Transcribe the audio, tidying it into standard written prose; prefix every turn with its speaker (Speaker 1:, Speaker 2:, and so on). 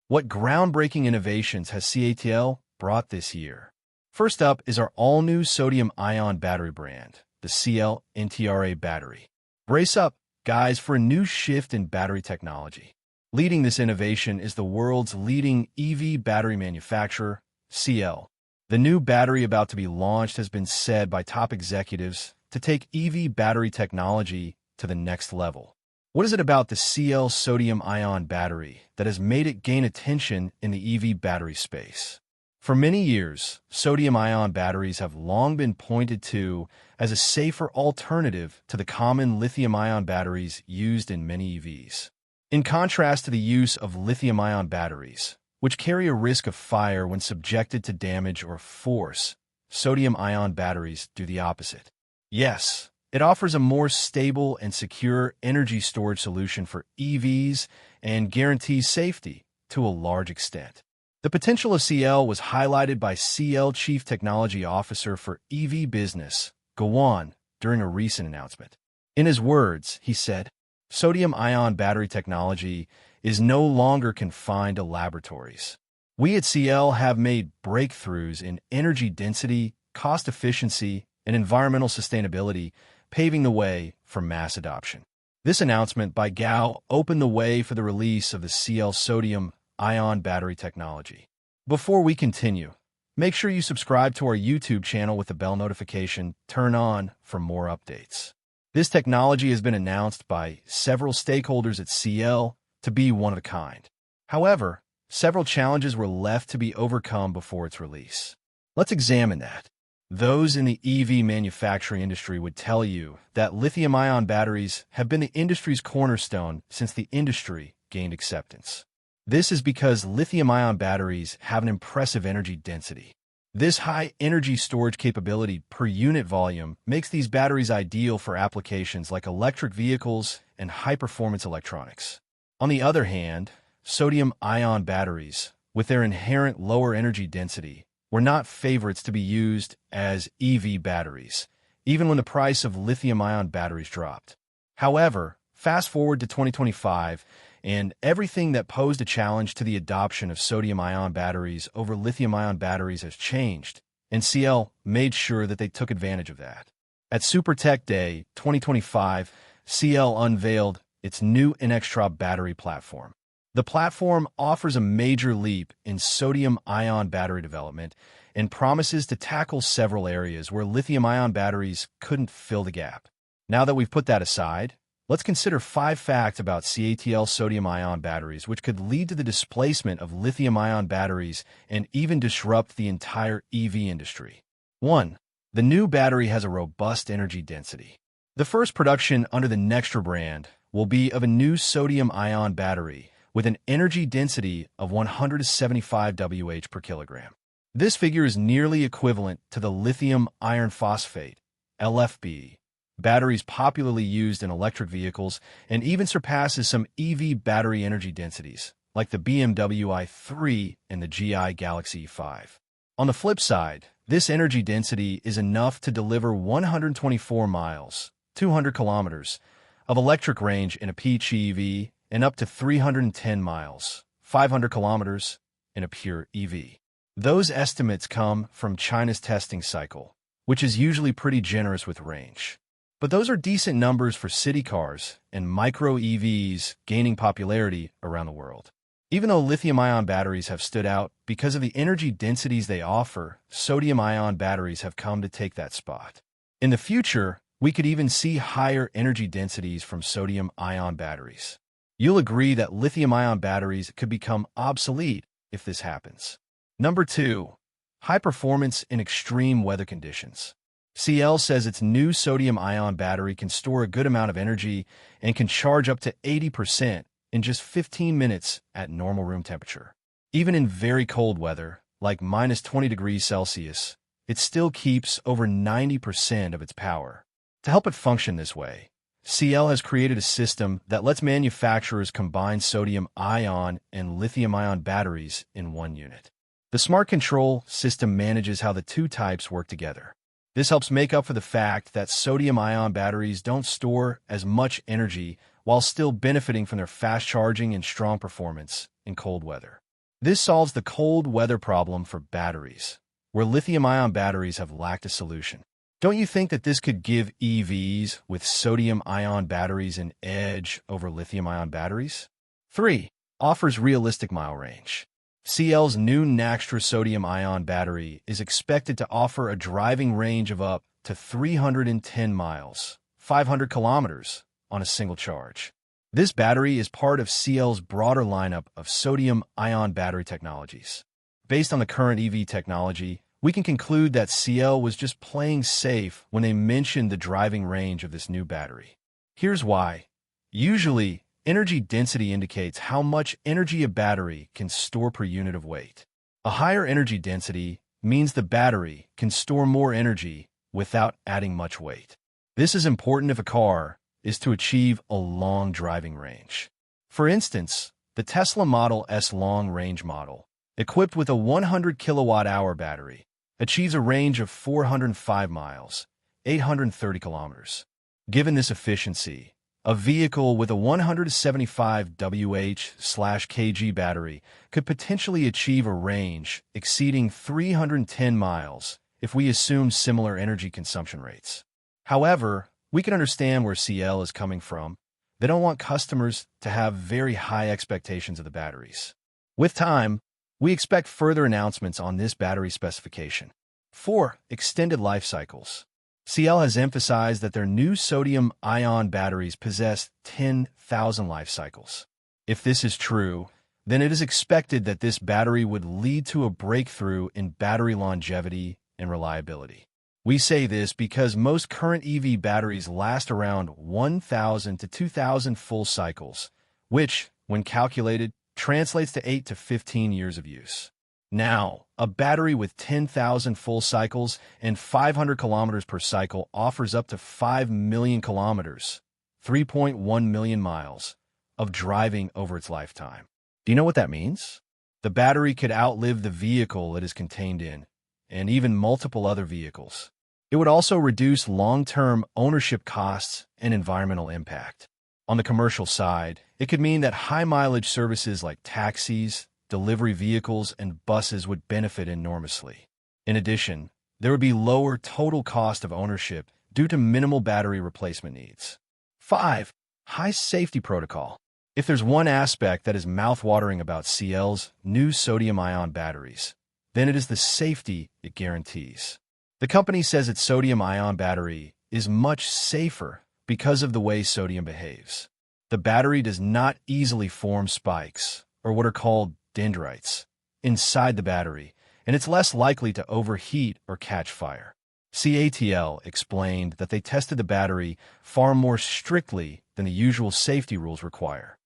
Speaker 1: What groundbreaking innovations has CATL brought this year? First up is our all-new sodium-ion battery brand, the CL NTRA battery. Brace up, guys, for a new shift in battery technology. Leading this innovation is the world's leading EV battery manufacturer, CL. The new battery about to be launched has been said by top executives to take EV battery technology to the next level. What is it about the CL sodium-ion battery that has made it gain attention in the EV battery space? For many years, sodium-ion batteries have long been pointed to as a safer alternative to the common lithium-ion batteries used in many EVs. In contrast to the use of lithium-ion batteries, which carry a risk of fire when subjected to damage or force, sodium-ion batteries do the opposite. Yes, it offers a more stable and secure energy storage solution for EVs and guarantees safety to a large extent. The potential of CL was highlighted by CL Chief Technology Officer for EV Business, Gowon, during a recent announcement. In his words, he said, "Sodium-ion battery technology is no longer confined to laboratories. We at CL have made breakthroughs in energy density, cost efficiency, and environmental sustainability, paving the way for mass adoption." This announcement by Gao opened the way for the release of the CL sodium-ion battery technology. Before we continue, make sure you subscribe to our YouTube channel with the bell notification turned on for more updates. This technology has been announced by several stakeholders at CL to be one of a kind. However, several challenges were left to be overcome before its release. Let's examine that. Those in the EV manufacturing industry would tell you that lithium-ion batteries have been the industry's cornerstone since the industry gained acceptance. This is because lithium-ion batteries have an impressive energy density. This high energy storage capability per unit volume makes these batteries ideal for applications like electric vehicles and high-performance electronics. On the other hand, sodium-ion batteries, with their inherent lower energy density, were not favorites to be used as EV batteries, even when the price of lithium-ion batteries dropped. However, fast forward to 2025, and everything that posed a challenge to the adoption of sodium-ion batteries over lithium-ion batteries has changed, and CL made sure that they took advantage of that. At SuperTech Day 2025, CL unveiled its new NXtra battery platform. The platform offers a major leap in sodium-ion battery development and promises to tackle several areas where lithium-ion batteries couldn't fill the gap. Now that we've put that aside, let's consider 5 facts about CATL sodium-ion batteries which could lead to the displacement of lithium-ion batteries and even disrupt the entire EV industry. 1. The new battery has a robust energy density. The first production under the Nextra brand will be of a new sodium-ion battery with an energy density of 175 Wh per kilogram. This figure is nearly equivalent to the lithium iron phosphate, LFP, batteries popularly used in electric vehicles and even surpasses some EV battery energy densities, like the BMW i3 and the GI Galaxy E5. On the flip side, this energy density is enough to deliver 124 miles, 200 kilometers, of electric range in a PHEV and up to 310 miles, 500 kilometers, in a pure EV. Those estimates come from China's testing cycle, which is usually pretty generous with range. But those are decent numbers for city cars and micro EVs gaining popularity around the world. Even though lithium-ion batteries have stood out because of the energy densities they offer, sodium-ion batteries have come to take that spot. In the future, we could even see higher energy densities from sodium-ion batteries. You'll agree that lithium-ion batteries could become obsolete if this happens. Number 2. High performance in extreme weather conditions. CL says its new sodium-ion battery can store a good amount of energy and can charge up to 80% in just 15 minutes at normal room temperature. Even in very cold weather, like minus 20 degrees Celsius, it still keeps over 90% of its power. To help it function this way, CL has created a system that lets manufacturers combine sodium-ion and lithium-ion batteries in one unit. The smart control system manages how the two types work together. This helps make up for the fact that sodium-ion batteries don't store as much energy while still benefiting from their fast charging and strong performance in cold weather. This solves the cold weather problem for batteries, where lithium-ion batteries have lacked a solution. Don't you think that this could give EVs with sodium-ion batteries an edge over lithium-ion batteries? 3. Offers realistic mile range. CL's new Naxtra sodium-ion battery is expected to offer a driving range of up to 310 miles, 500 kilometers, on a single charge. This battery is part of CL's broader lineup of sodium-ion battery technologies. Based on the current EV technology, we can conclude that CL was just playing safe when they mentioned the driving range of this new battery. Here's why. Usually, energy density indicates how much energy a battery can store per unit of weight. A higher energy density means the battery can store more energy without adding much weight. This is important if a car is to achieve a long driving range. For instance, the Tesla Model S long-range model, equipped with a 100 kilowatt-hour battery, achieves a range of 405 miles, 830 kilometers. Given this efficiency, a vehicle with a 175 Wh/kg battery could potentially achieve a range exceeding 310 miles if we assume similar energy consumption rates. However, we can understand where CL is coming from. They don't want customers to have very high expectations of the batteries. With time, we expect further announcements on this battery specification. 4. Extended life cycles. CL has emphasized that their new sodium-ion batteries possess 10,000 life cycles. If this is true, then it is expected that this battery would lead to a breakthrough in battery longevity and reliability. We say this because most current EV batteries last around 1,000 to 2,000 full cycles, which, when calculated, translates to 8 to 15 years of use. Now, a battery with 10,000 full cycles and 500 kilometers per cycle offers up to 5 million kilometers, 3.1 million miles, of driving over its lifetime. Do you know what that means? The battery could outlive the vehicle it is contained in, and even multiple other vehicles. It would also reduce long-term ownership costs and environmental impact. On the commercial side, it could mean that high-mileage services like taxis, delivery vehicles, and buses would benefit enormously. In addition, there would be lower total cost of ownership due to minimal battery replacement needs. 5. High safety protocol. If there's one aspect that is mouth-watering about CL's new sodium-ion batteries, then it is the safety it guarantees. The company says its sodium-ion battery is much safer because of the way sodium behaves. The battery does not easily form spikes, or what are called dendrites, inside the battery, and it's less likely to overheat or catch fire. CATL explained that they tested the battery far more strictly than the usual safety rules require.